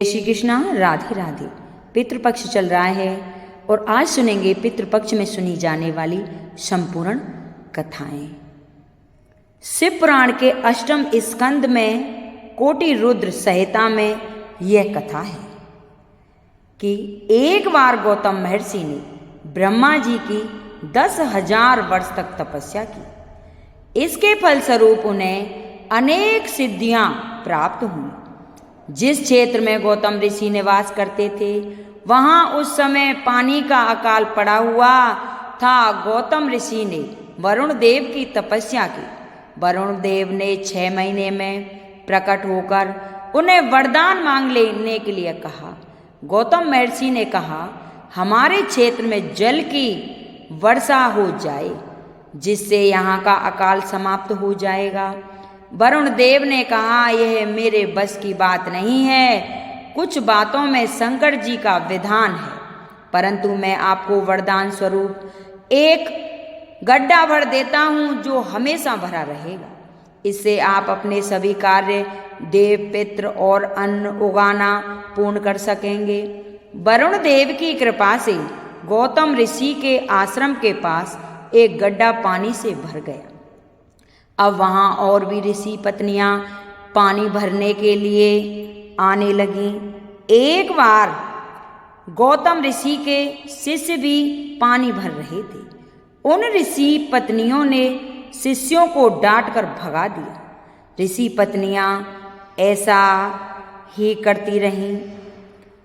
श्री कृष्णा, राधे राधे। पितृपक्ष चल रहा है और आज सुनेंगे पितृपक्ष में सुनी जाने वाली संपूर्ण कथाएं। शिव पुराण के अष्टम स्कंद में कोटि रुद्र संहिता में यह कथा है कि एक बार गौतम महर्षि ने ब्रह्मा जी की 10,000 वर्ष तक तपस्या की। इसके फलस्वरूप उन्हें अनेक सिद्धियां प्राप्त हुई। जिस क्षेत्र में गौतम ऋषि निवास करते थे वहां उस समय पानी का अकाल पड़ा हुआ था। गौतम ऋषि ने वरुण देव की तपस्या की। वरुण देव ने 6 महीने में प्रकट होकर उन्हें वरदान मांग लेने के लिए कहा। गौतम महर्षि ने कहा, हमारे क्षेत्र में जल की वर्षा हो जाए जिससे यहाँ का अकाल समाप्त हो जाएगा। वरुण देव ने कहा, यह मेरे बस की बात नहीं है। कुछ बातों में शंकर जी का विधान है, परंतु मैं आपको वरदान स्वरूप एक गड्ढा भर देता हूँ जो हमेशा भरा रहेगा। इससे आप अपने सभी कार्य, देव, पितृ और अन्न उगाना पूर्ण कर सकेंगे। वरुण देव की कृपा से गौतम ऋषि के आश्रम के पास एक गड्ढा पानी से भर गया। अब वहाँ और भी ऋषि पत्नियां पानी भरने के लिए आने लगीं। एक बार गौतम ऋषि के शिष्य भी पानी भर रहे थे। उन ऋषि पत्नियों ने शिष्यों को डांट कर भगा दिया। ऋषि पत्नियां ऐसा ही करती रहीं।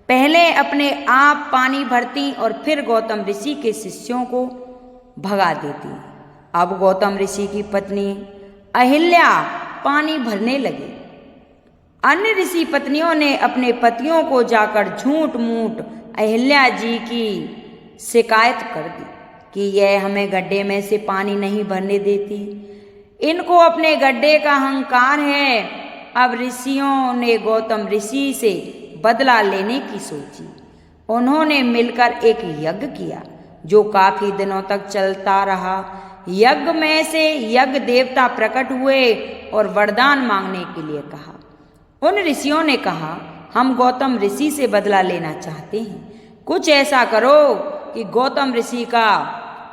पहले अपने आप पानी भरती और फिर गौतम ऋषि के शिष्यों को भगा देती। अब गौतम ऋषि की पत्नी अहिल्या पानी भरने लगी। अन्य ऋषि पत्नियों ने अपने पतियों को जाकर झूठ मूठ अहिल्या जी की शिकायत कर दी कि यह हमें गड्ढे में से पानी नहीं भरने देती। इनको अपने गड्ढे का अहंकार है। अब ऋषियों ने गौतम ऋषि से बदला लेने की सोची। उन्होंने मिलकर एक यज्ञ किया जो काफी दिनों तक चलता रहा। यज्ञ में से यज्ञ देवता प्रकट हुए और वरदान मांगने के लिए कहा। उन ऋषियों ने कहा, हम गौतम ऋषि से बदला लेना चाहते हैं। कुछ ऐसा करो कि गौतम ऋषि का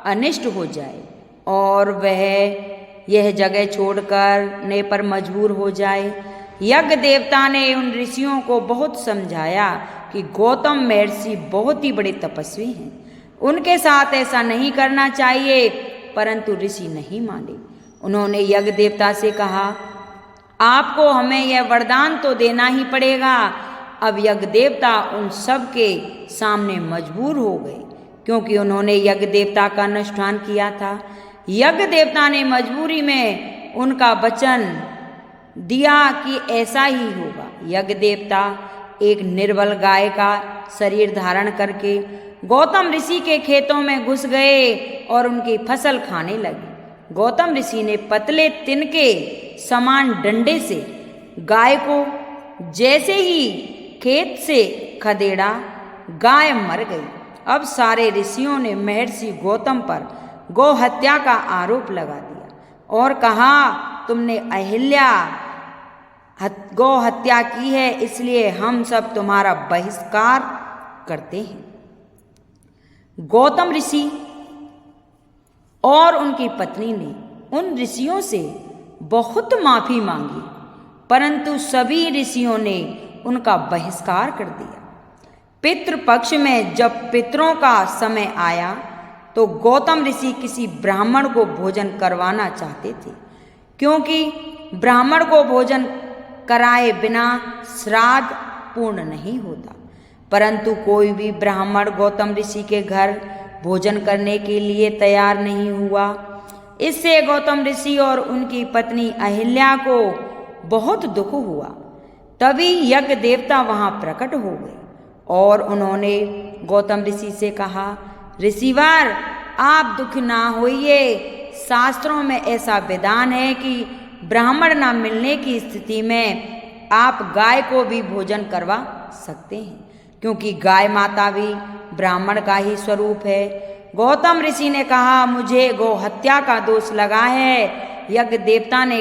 अनिष्ट हो जाए और वह यह जगह छोड़कर पर मजबूर हो जाए। यज्ञ देवता ने उन ऋषियों को बहुत समझाया कि गौतम महर्षि बहुत ही बड़े तपस्वी हैं, उनके साथ ऐसा नहीं करना चाहिए, परंतु ऋषि नहीं माने। उन्होंने यज्ञ देवता से कहा, आपको हमें यह वरदान तो देना ही पड़ेगा। अब यज्ञ देवता उन सब के सामने मजबूर हो गए क्योंकि उन्होंने यज्ञ देवता का अनुष्ठान किया था। यज्ञ देवता ने मजबूरी में उनका वचन दिया कि ऐसा ही होगा। यज्ञ देवता एक निर्बल गाय का शरीर धारण करके गौतम ऋषि के खेतों में घुस गए और उनकी फसल खाने लगे। गौतम ऋषि ने पतले तिनके समान डंडे से गाय को जैसे ही खेत से खदेड़ा, गाय मर गई। अब सारे ऋषियों ने महर्षि गौतम पर गौ हत्या का आरोप लगा दिया और कहा, तुमने अहिल्या गौ हत्या की है, इसलिए हम सब तुम्हारा बहिष्कार करते हैं। गौतम ऋषि और उनकी पत्नी ने उन ऋषियों से बहुत माफी मांगी, परंतु सभी ऋषियों ने उनका बहिष्कार कर दिया। पितृपक्ष में जब पितरों का समय आया तो गौतम ऋषि किसी ब्राह्मण को भोजन करवाना चाहते थे, क्योंकि ब्राह्मण को भोजन कराए बिना श्राद्ध पूर्ण नहीं होता। परंतु कोई भी ब्राह्मण गौतम ऋषि के घर भोजन करने के लिए तैयार नहीं हुआ। इससे गौतम ऋषि और उनकी पत्नी अहिल्या को बहुत दुख हुआ। तभी यज्ञ देवता वहां प्रकट हो गए और उन्होंने गौतम ऋषि से कहा, ऋषिवर, आप दुख ना होइए। शास्त्रों में ऐसा विधान है कि ब्राह्मण ना मिलने की स्थिति में आप गाय को भी भोजन करवा सकते हैं, क्योंकि गाय माता भी ब्राह्मण का ही स्वरूप है। गौतम ऋषि ने कहा, मुझे गौ हत्या का दोष लगा है। यज्ञ देवता ने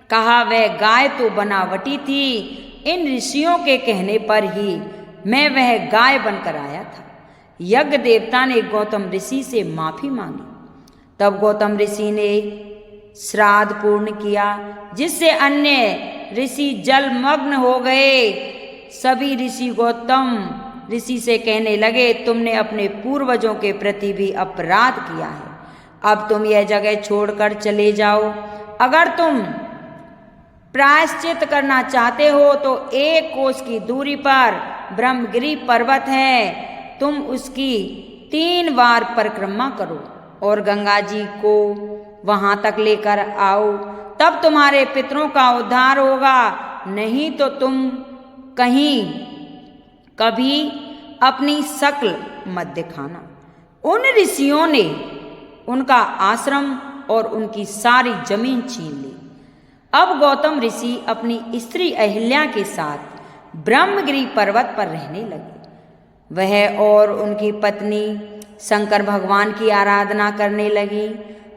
कहा, वह गाय तो बनावटी थी, इन ऋषियों के कहने पर ही मैं वह गाय बनकर आया था। यज्ञ देवता ने गौतम ऋषि से माफी मांगी। तब गौतम ऋषि ने श्राद्ध पूर्ण किया, जिससे अन्य ऋषि जलमग्न हो गए। सभी ऋषि गौतम ऋषि से कहने लगे, तुमने अपने पूर्वजों के प्रति भी अपराध किया है। अब तुम यह जगह छोड़कर चले जाओ। अगर तुम प्रायश्चित करना चाहते हो तो 1 कोस की दूरी पर ब्रह्मगिरि पर्वत है, तुम उसकी 3 बार परिक्रमा करो और गंगा जी को वहां तक लेकर आओ, तब तुम्हारे पितरों का उद्धार होगा। नहीं तो तुम कहीं कभी अपनी शक्ल मत दिखाना। उन ऋषियों ने उनका आश्रम और उनकी सारी जमीन छीन ली। अब गौतम ऋषि अपनी स्त्री अहिल्या के साथ ब्रह्मगिरि पर्वत पर रहने लगे। वह और उनकी पत्नी शंकर भगवान की आराधना करने लगी।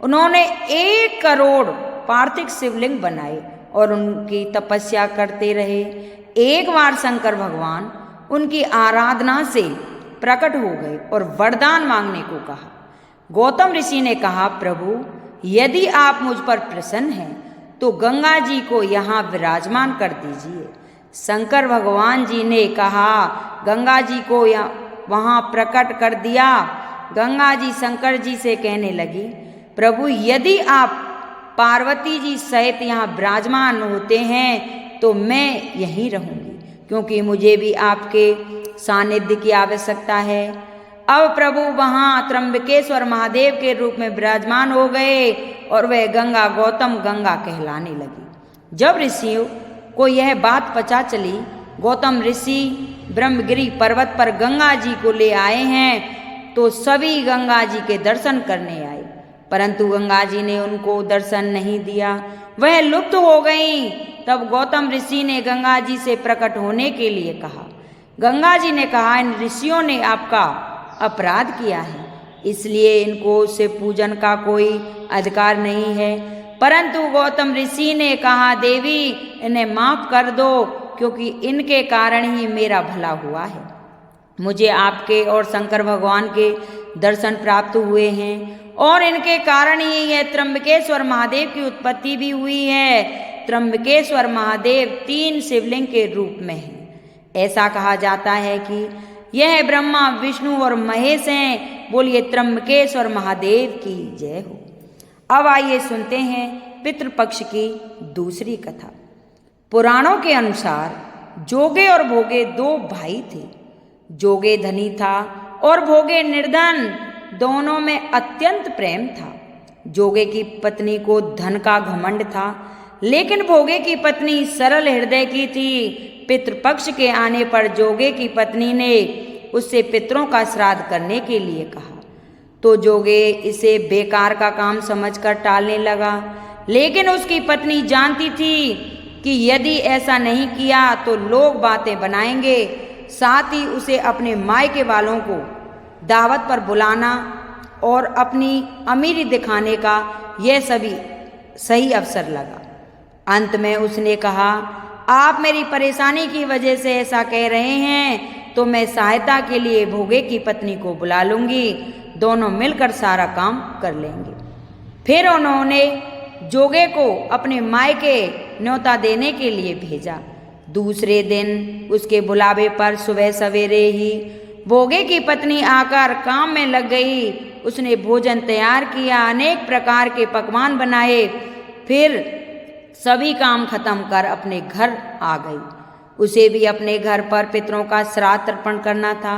उन्होंने 1 करोड़ पार्थिव शिवलिंग बनाए और उनकी तपस्या करते रहे। एक बार शंकर भगवान उनकी आराधना से प्रकट हो गए और वरदान मांगने को कहा। गौतम ऋषि ने कहा, प्रभु, यदि आप मुझ पर प्रसन्न हैं तो गंगा जी को यहाँ विराजमान कर दीजिए। शंकर भगवान जी ने कहा, गंगा जी को वहाँ प्रकट कर दिया। गंगा जी शंकर जी से कहने लगी, प्रभु, यदि आप पार्वती जी सहित यहाँ विराजमान होते हैं तो मैं यहीं रहूँगी, क्योंकि मुझे भी आपके सानिध्य की आवश्यकता है। अब प्रभु वहाँ त्र्यंबकेश्वर महादेव के रूप में विराजमान हो गए और वह गंगा गौतम गंगा कहलाने लगी। जब ऋषियों को यह बात पता चली, गौतम ऋषि ब्रह्मगिरि पर्वत पर गंगा जी को ले आए हैं, तो सभी गंगा जी के दर्शन करने आए, परंतु गंगा जी ने उनको दर्शन नहीं दिया, वह लुप्त हो गईं। तब गौतम ऋषि ने गंगा जी से प्रकट होने के लिए कहा। गंगा जी ने कहा, इन ऋषियों ने आपका अपराध किया है, इसलिए इनको से पूजन का कोई अधिकार नहीं है। परंतु गौतम ऋषि ने कहा, देवी, इन्हें माफ कर दो, क्योंकि इनके कारण ही मेरा भला हुआ है। मुझे आपके और शंकर भगवान के दर्शन प्राप्त हुए हैं और इनके कारण ही यह त्र्यंबकेश्वर महादेव की उत्पत्ति भी हुई है। त्र्यंबकेश्वर महादेव 3 शिवलिंग के रूप में हैं। ऐसा कहा जाता है कि यह ब्रह्मा, विष्णु और महेश हैं। बोलिए त्र्यंबकेश्वर महादेव की जय हो। अब आइए सुनते हैं पितृपक्ष की दूसरी कथा। पुराणों के अनुसार जोगे और भोगे 2 भाई थे। जोगे धनी था और भोगे निर्धन। दोनों में अत्यंत प्रेम था। जोगे की पत्नी को धन का घमंड था, लेकिन भोगे की पत्नी सरल हृदय की थी। पितृपक्ष के आने पर जोगे की पत्नी ने उससे पितरों का श्राद्ध करने के लिए कहा, तो जोगे इसे बेकार का काम समझकर टालने लगा। लेकिन उसकी पत्नी जानती थी कि यदि ऐसा नहीं किया तो लोग बातें बनाएंगे, साथ ही उसे अपने मायके वालों को दावत पर बुलाना और अपनी अमीरी दिखाने का यह सभी सही अवसर लगा। अंत में उसने कहा, आप मेरी परेशानी की वजह से ऐसा कह रहे हैं तो मैं सहायता के लिए भोगे की पत्नी को बुला लूंगी, दोनों मिलकर सारा काम कर लेंगे। फिर उन्होंने जोगे को अपने मायके न्योता देने के लिए भेजा। दूसरे दिन उसके बुलावे पर सुबह सवेरे ही भोगे की पत्नी आकर काम में लग गई। उसने भोजन तैयार किया, अनेक प्रकार के पकवान बनाए, फिर सभी काम खत्म कर अपने घर आ गई। उसे भी अपने घर पर पितरों का श्राद्ध तर्पण करना था।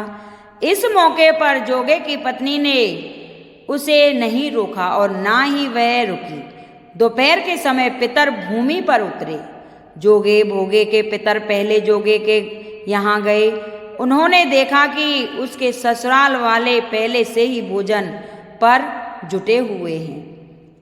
इस मौके पर जोगे की पत्नी ने उसे नहीं रोका और ना ही वह रुकी। दोपहर के समय पितर भूमि पर उतरे। जोगे भोगे के पितर पहले जोगे के यहाँ गए। उन्होंने देखा कि उसके ससुराल वाले पहले से ही भोजन पर जुटे हुए हैं।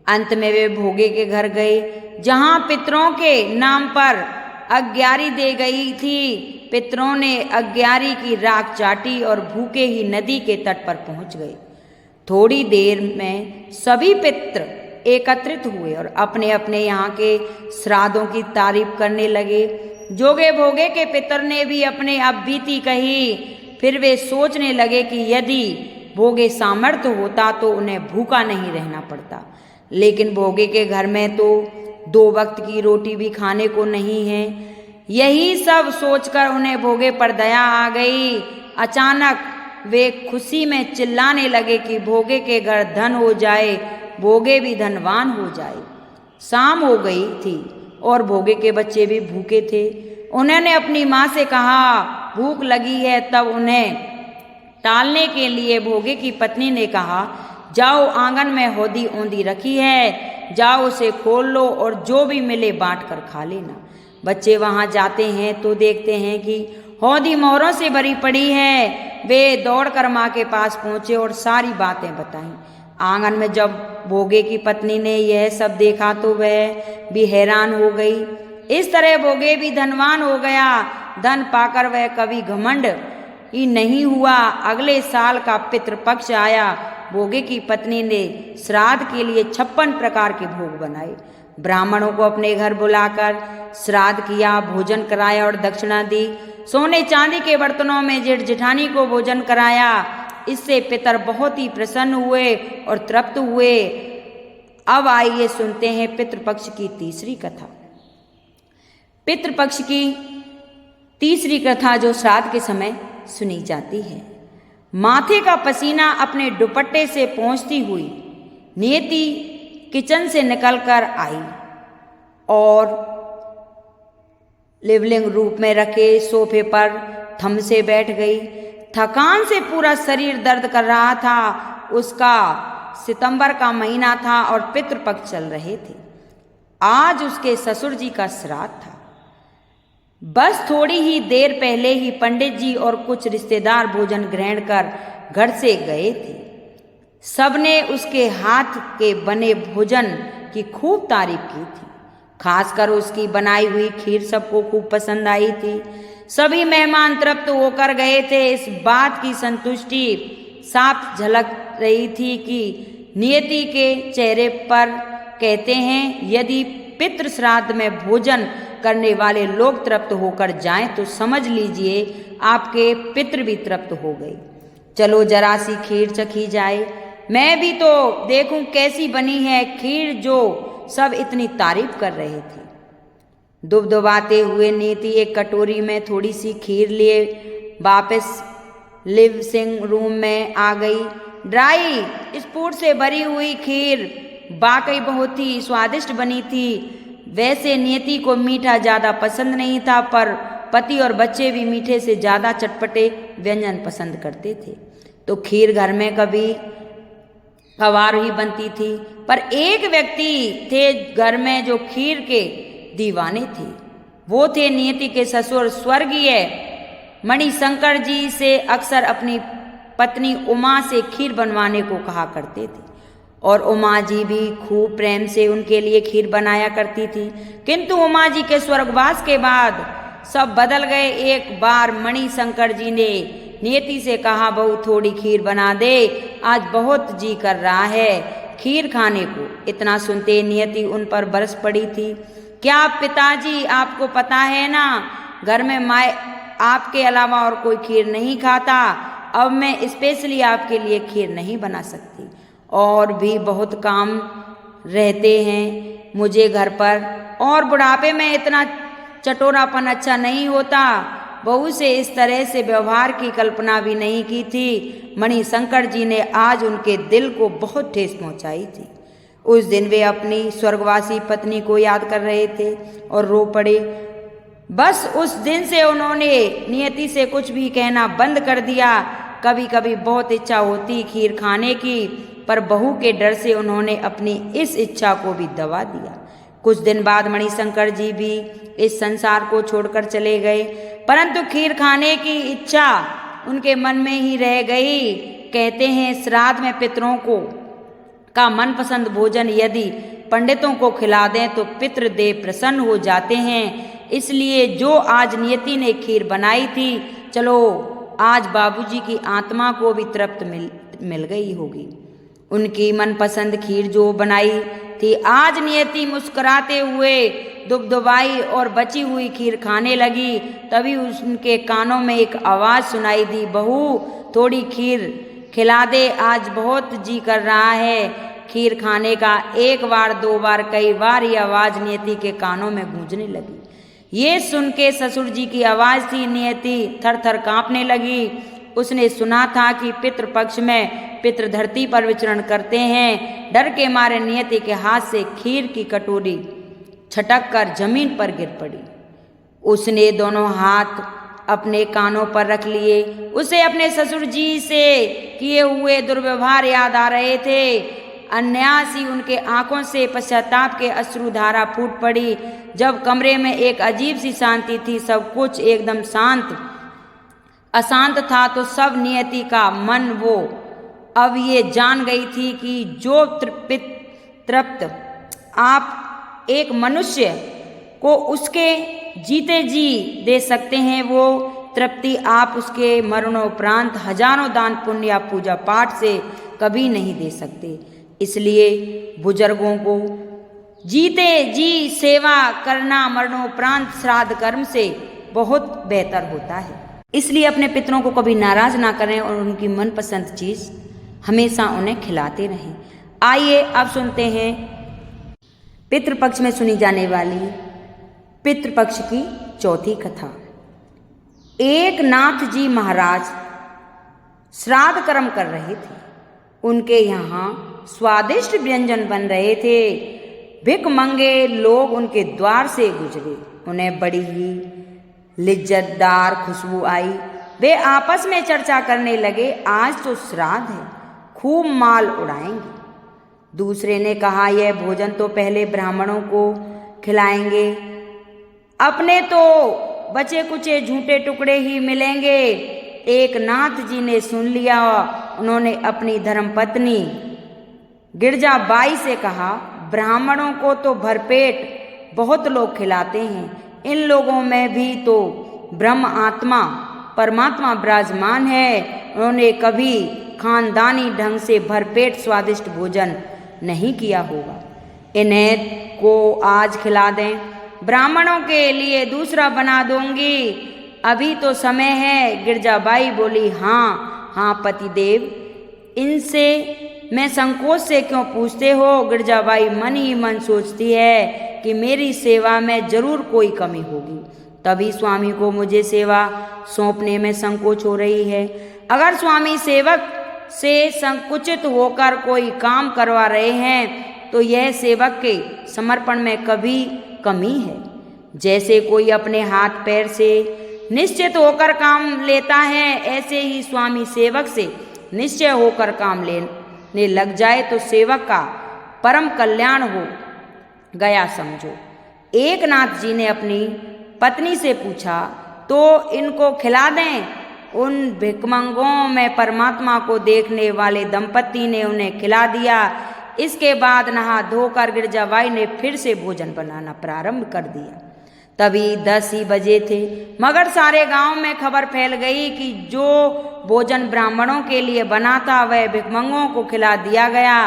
अंत में वे भोगे के घर गए, जहाँ पितरों के नाम पर अग्यारी दे गई थी। पितरों ने अग्यारी की राख चाटी और भूखे ही नदी के तट पर पहुंच गए। थोड़ी देर में सभी पितर एकत्रित हुए और अपने अपने यहाँ के श्राद्धों की तारीफ करने लगे। जोगे भोगे के पितर ने भी अपने अब बीती कही। फिर वे सोचने लगे कि यदि भोगे सामर्थ्य होता तो उन्हें भूखा नहीं रहना पड़ता, लेकिन भोगे के घर में तो 2 वक्त की रोटी भी खाने को नहीं है। यही सब सोचकर उन्हें भोगे पर दया आ गई। अचानक वे खुशी में चिल्लाने लगे कि भोगे के घर धन हो जाए, भोगे भी धनवान हो जाए। शाम हो गई थी और भोगे के बच्चे भी भूखे थे। उन्होंने अपनी माँ से कहा भूख लगी है। तब उन्हें टालने के लिए भोगे की पत्नी ने कहा, जाओ, आंगन में हौदी औंधी रखी है, जाओ उसे खोल लो और जो भी मिले बांट कर खा लेना। बच्चे वहां जाते हैं तो देखते हैं कि हौदी मोहरों से भरी पड़ी है। वे दौड़कर माँ के पास पहुंचे और सारी बातें बताईं। आंगन में जब भोगे की पत्नी ने यह सब देखा तो वह भी हैरान हो गई। इस तरह भोगे भी धनवान हो गया। धन पाकर वह कभी घमंड ही नहीं हुआ। अगले साल का पितृपक्ष आया। भोगे की पत्नी ने श्राद्ध के लिए 56 प्रकार के भोग बनाए। ब्राह्मणों को अपने घर बुलाकर श्राद्ध किया, भोजन कराया और दक्षिणा दी। सोने चांदी के बर्तनों में जेठ जेठानी को भोजन कराया। इससे पितर बहुत ही प्रसन्न हुए और तृप्त हुए। अब आइए सुनते हैं पितृपक्ष की तीसरी कथा। पितृपक्ष की तीसरी कथा जो श्राद्ध के समय सुनी जाती है। माथे का पसीना अपने दुपट्टे से पोंछती हुई नियति किचन से निकलकर आई और लिवलिंग रूप में रखे सोफे पर थम से बैठ गई। थकान से पूरा शरीर दर्द कर रहा था। उसका सितंबर का महीना था और पितृपक्ष चल रहे थे। आज उसके ससुर जी का श्राद्ध था। बस थोड़ी ही देर पहले ही पंडित जी और कुछ रिश्तेदार भोजन ग्रहण कर घर से गए थे। सबने उसके हाथ के बने भोजन की खूब तारीफ की थी। खासकर उसकी बनाई हुई खीर सबको खूब पसंद आई थी। सभी मेहमान तृप्त होकर गए थे। इस बात की संतुष्टि साफ झलक रही थी कि नियति के चेहरे पर। कहते हैं यदि पितृ श्राद्ध में भोजन करने वाले लोग तृप्त होकर जाएं तो समझ लीजिए आपके पितृ भी तृप्त हो गए। चलो जरा सी खीर चखी जाए, मैं भी तो देखूं कैसी बनी है खीर जो सब इतनी तारीफ कर रहे थे। दुबदुबाते हुए नीति एक कटोरी में थोड़ी सी खीर लिए वापस लिविंग रूम में आ गई। ड्राई स्पून से भरी हुई खीर वाकई बहुत ही स्वादिष्ट बनी थी। वैसे नियति को मीठा ज़्यादा पसंद नहीं था, पर पति और बच्चे भी मीठे से ज़्यादा चटपटे व्यंजन पसंद करते थे। तो खीर घर में कभी कभार ही बनती थी, पर एक व्यक्ति थे घर में जो खीर के दीवाने थे। वो थे नियति के ससुर स्वर्गीय मणिशंकर जी। से अक्सर अपनी पत्नी उमा से खीर बनवाने को कहा करते थे और उमा जी भी खूब प्रेम से उनके लिए खीर बनाया करती थी। किंतु उमा जी के स्वर्गवास के बाद सब बदल गए। एक बार मणिशंकर जी ने नियति से कहा, बहू थोड़ी खीर बना दे, आज बहुत जी कर रहा है खीर खाने को। इतना सुनते नियति उन पर बरस पड़ी थी। क्या पिताजी, आपको पता है ना, घर में माँ आपके अलावा और कोई खीर नहीं खाता। अब मैं स्पेशली आपके लिए खीर नहीं बना सकती। और भी बहुत काम रहते हैं मुझे घर पर, और बुढ़ापे में इतना चटोरापन अच्छा नहीं होता। बहू से इस तरह से व्यवहार की कल्पना भी नहीं की थी। मणिशंकर जी ने आज उनके दिल को बहुत ठेस पहुंचाई थी। उस दिन वे अपनी स्वर्गवासी पत्नी को याद कर रहे थे और रो पड़े। बस उस दिन से उन्होंने नियति से कुछ भी कहना बंद कर दिया। कभी कभी बहुत इच्छा होती खीर खाने की, पर बहू के डर से उन्होंने अपनी इस इच्छा को भी दबा दिया। कुछ दिन बाद मणिशंकर जी भी इस संसार को छोड़कर चले गए, परंतु खीर खाने की इच्छा उनके मन में ही रह गई। कहते हैं श्राद्ध में पितरों को का मनपसंद भोजन यदि पंडितों को खिला दें तो पितृदेव प्रसन्न हो जाते हैं। इसलिए जो आज नियति ने खीर बनाई थी, चलो आज बाबूजी की आत्मा को भी तृप्त मिल गई होगी। उनकी मनपसंद खीर जो बनाई थी, आज नियति मुस्कुराते हुए दुबदुबाई और बची हुई खीर खाने लगी। तभी उनके कानों में एक आवाज़ सुनाई दी, बहू थोड़ी खीर खिला दे, आज बहुत जी कर रहा है खीर खाने का। एक बार, दो बार, कई बार ये आवाज़ नियति के कानों में गूंजने लगी। ये सुन के ससुर जी की आवाज़ थी। नियति थर थर काँपने लगी। उसने सुना था कि पितृपक्ष में पितृ धरती पर विचरण करते हैं। डर के मारे नियति के हाथ से खीर की कटोरी छटक कर जमीन पर गिर पड़ी। उसने दोनों हाथ अपने कानों पर रख लिए। उसे अपने ससुर जी से किए हुए दुर्व्यवहार याद आ रहे थे। अन्यासी उनके आंखों से पश्चाताप के अश्रुधारा फूट पड़ी। जब कमरे में एक अजीब सी शांति थी, सब कुछ एकदम शांत अशांत था, तो सब नियति का मन वो अब ये जान गई थी कि जो तृप्त आप एक मनुष्य को उसके जीते जी दे सकते हैं, वो तृप्ति आप उसके मरणोपरांत हजारों दान पुण्य या पूजा पाठ से कभी नहीं दे सकते। इसलिए बुजुर्गों को जीते जी सेवा करना मरणोपरांत श्राद्ध कर्म से बहुत बेहतर होता है। इसलिए अपने पितरों को कभी नाराज ना करें और उनकी मनपसंद चीज हमेशा उन्हें खिलाते रहें। आइए अब सुनते हैं पितृपक्ष में सुनी जाने वाली पितृपक्ष की चौथी कथा। एक नाथ जी महाराज श्राद्ध कर्म कर रहे थे। उनके यहाँ स्वादिष्ट व्यंजन बन रहे थे। भिखमंगे लोग उनके द्वार से गुजरे। उन्हें बड़ी ही लिज्जतदार खुशबू आई। वे आपस में चर्चा करने लगे, आज तो श्राद्ध है, खूब माल उड़ाएंगे। दूसरे ने कहा, यह भोजन तो पहले ब्राह्मणों को खिलाएंगे, अपने तो बचे कुचे झूठे टुकड़े ही मिलेंगे। एक नाथ जी ने सुन लिया। उन्होंने अपनी धर्मपत्नी गिरजाबाई से कहा, ब्राह्मणों को तो भरपेट बहुत लोग खिलाते हैं, इन लोगों में भी तो ब्रह्म आत्मा परमात्मा विराजमान है। उन्होंने कभी खानदानी ढंग से भरपेट स्वादिष्ट भोजन नहीं किया होगा। इन्हें को आज खिला दें, ब्राह्मणों के लिए दूसरा बना दूंगी, अभी तो समय है। गिरजाबाई बोली, हाँ हाँ पतिदेव, इनसे मैं संकोच से क्यों पूछते हो। गिरजाबाई मन ही मन सोचती है कि मेरी सेवा में जरूर कोई कमी होगी, तभी स्वामी को मुझे सेवा सौंपने में संकोच हो रही है। अगर स्वामी सेवक से संकुचित होकर कोई काम करवा रहे हैं तो यह सेवक के समर्पण में कभी कमी है। जैसे कोई अपने हाथ पैर से निश्चित होकर काम लेता है, ऐसे ही स्वामी सेवक से निश्चय होकर काम लेने लग जाए तो सेवक का परम कल्याण हो गया समझो। एक नाथ जी ने अपनी पत्नी से पूछा, तो इनको खिला दें। उन भिखमंगों में परमात्मा को देखने वाले दंपति ने उन्हें खिला दिया। इसके बाद नहा धोकर गिरजाबाई ने फिर से भोजन बनाना प्रारंभ कर दिया। तभी 10 ही बजे थे, मगर सारे गांव में खबर फैल गई कि जो भोजन ब्राह्मणों के लिए बना था वह भिखमंगों को खिला दिया गया।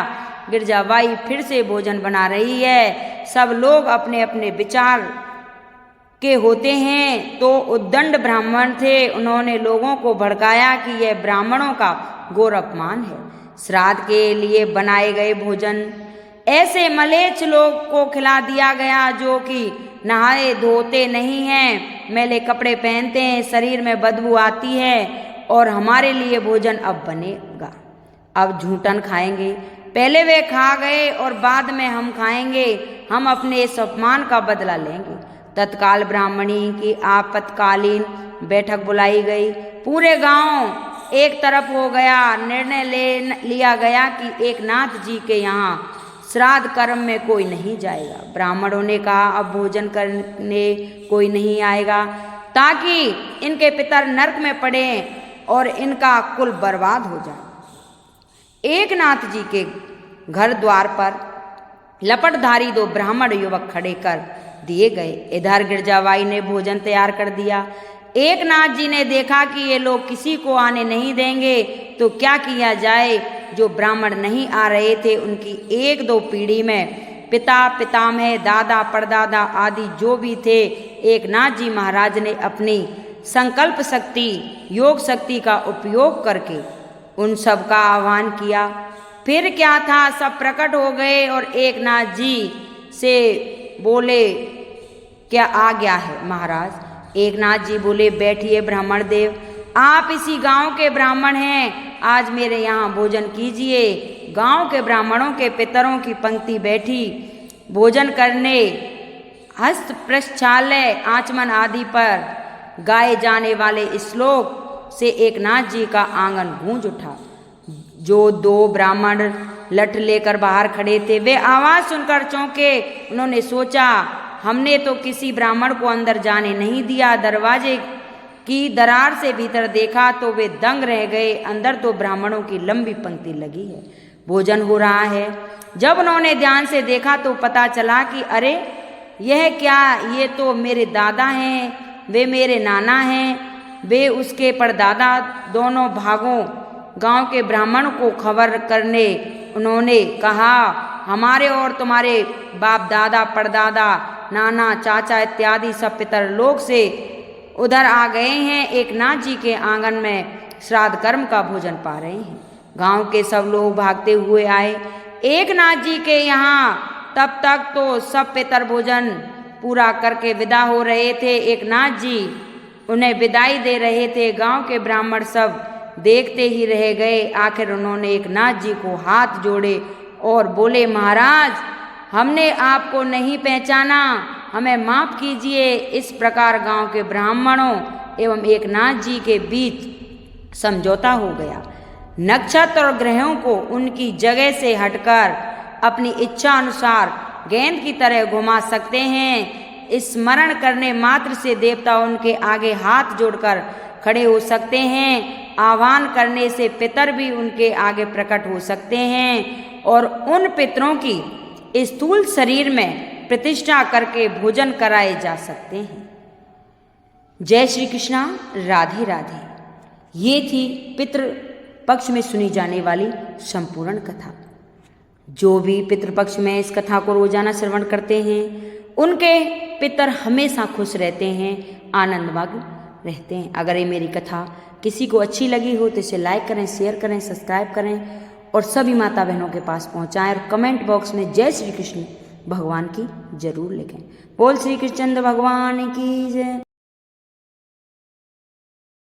गिरजाबाई फिर से भोजन बना रही है। सब लोग अपने अपने विचार के होते हैं। तो उद्दंड ब्राह्मण थे, उन्होंने लोगों को भड़काया कि यह ब्राह्मणों का घोर अपमान है। श्राद्ध के लिए बनाए गए भोजन ऐसे मलेच्छ लोग को खिला दिया गया जो कि नहाए धोते नहीं हैं, मैले कपड़े पहनते हैं, शरीर में बदबू आती है, और हमारे लिए भोजन अब बनेगा, अब झूठन खाएंगे। पहले वे खा गए और बाद में हम खाएंगे, हम अपने इस अपमान का बदला लेंगे। तत्काल ब्राह्मणी की आपातकालीन बैठक बुलाई गई। पूरे गांव एक तरफ हो गया। निर्णय लिया गया कि एक नाथ जी के यहाँ श्राद्ध कर्म में कोई नहीं जाएगा। ब्राह्मणों ने कहा, अब भोजन करने कोई नहीं आएगा ताकि इनके पितर नरक में पड़े और इनका कुल बर्बाद हो जाए। एक नाथ जी के घर द्वार पर लपटधारी 2 ब्राह्मण युवक खड़े कर दिए गए। इधर गिरजाबाई ने भोजन तैयार कर दिया। एक नाथ जी ने देखा कि ये लोग किसी को आने नहीं देंगे तो क्या किया जाए। जो ब्राह्मण नहीं आ रहे थे उनकी 1-2 पीढ़ी में पिता पितामह दादा परदादा आदि जो भी थे, एकनाथ जी महाराज ने अपनी संकल्प शक्ति योग शक्ति का उपयोग करके उन सब का आह्वान किया। फिर क्या था, सब प्रकट हो गए और एकनाथ जी से बोले, क्या आ गया है महाराज? एकनाथ जी बोले, बैठिए ब्राह्मण देव, आप इसी गांव के ब्राह्मण हैं, आज मेरे यहाँ भोजन कीजिए। गांव के ब्राह्मणों के पितरों की पंक्ति बैठी भोजन करने। हस्त प्रक्षालय आचमन आदि पर गाए जाने वाले श्लोक से एकनाथ जी का आंगन गूंज उठा। जो दो ब्राह्मण लठ लेकर बाहर खड़े थे, वे आवाज सुनकर चौंके। उन्होंने सोचा, हमने तो किसी ब्राह्मण को अंदर जाने नहीं दिया। दरवाजे की दरार से भीतर देखा तो वे दंग रह गए। अंदर तो ब्राह्मणों की लंबी पंक्ति लगी है, भोजन हो रहा है। जब उन्होंने ध्यान से देखा तो पता चला कि अरे यह क्या, ये तो मेरे दादा हैं, वे मेरे नाना हैं, वे उसके परदादा। दोनों भागों गांव के ब्राह्मण को खबर करने उन्होंने कहा, हमारे और तुम्हारे बाप दादा परदादा नाना चाचा इत्यादि सब पितर लोक से उधर आ गए हैं, एकनाथ जी के आंगन में श्राद्ध कर्म का भोजन पा रहे हैं। गांव के सब लोग भागते हुए आए एकनाथ जी के यहाँ। तब तक तो सब पितर भोजन पूरा करके विदा हो रहे थे। एकनाथ जी उन्हें विदाई दे रहे थे। गांव के ब्राह्मण सब देखते ही रह गए। आखिर उन्होंने एकनाथ जी को हाथ जोड़े और बोले, महाराज हमने आपको नहीं पहचाना, हमें माफ कीजिए। इस प्रकार गांव के ब्राह्मणों एवं एकनाथ जी के बीच समझौता हो गया। नक्षत्र और ग्रहों को उनकी जगह से हटकर अपनी इच्छा अनुसार गेंद की तरह घुमा सकते हैं। स्मरण करने मात्र से देवता उनके आगे हाथ जोड़कर खड़े हो सकते हैं। आह्वान करने से पितर भी उनके आगे प्रकट हो सकते हैं और उन पितरों की स्थूल शरीर में प्रतिष्ठा करके भोजन कराए जा सकते हैं। जय श्री कृष्णा, राधे राधे। ये थी पितृ पक्ष में सुनी जाने वाली संपूर्ण कथा। जो भी पितृपक्ष में इस कथा को रोजाना श्रवण करते हैं, उनके पितर हमेशा खुश रहते हैं, आनंदमग्न रहते हैं। अगर ये मेरी कथा किसी को अच्छी लगी हो तो इसे लाइक करें, शेयर करें, सब्सक्राइब करें और सभी माता बहनों के पास पहुंचाएं और कमेंट बॉक्स में जय श्री कृष्ण भगवान की जरूर लिखें। बोल श्री कृष्णचंद्र भगवान की जय।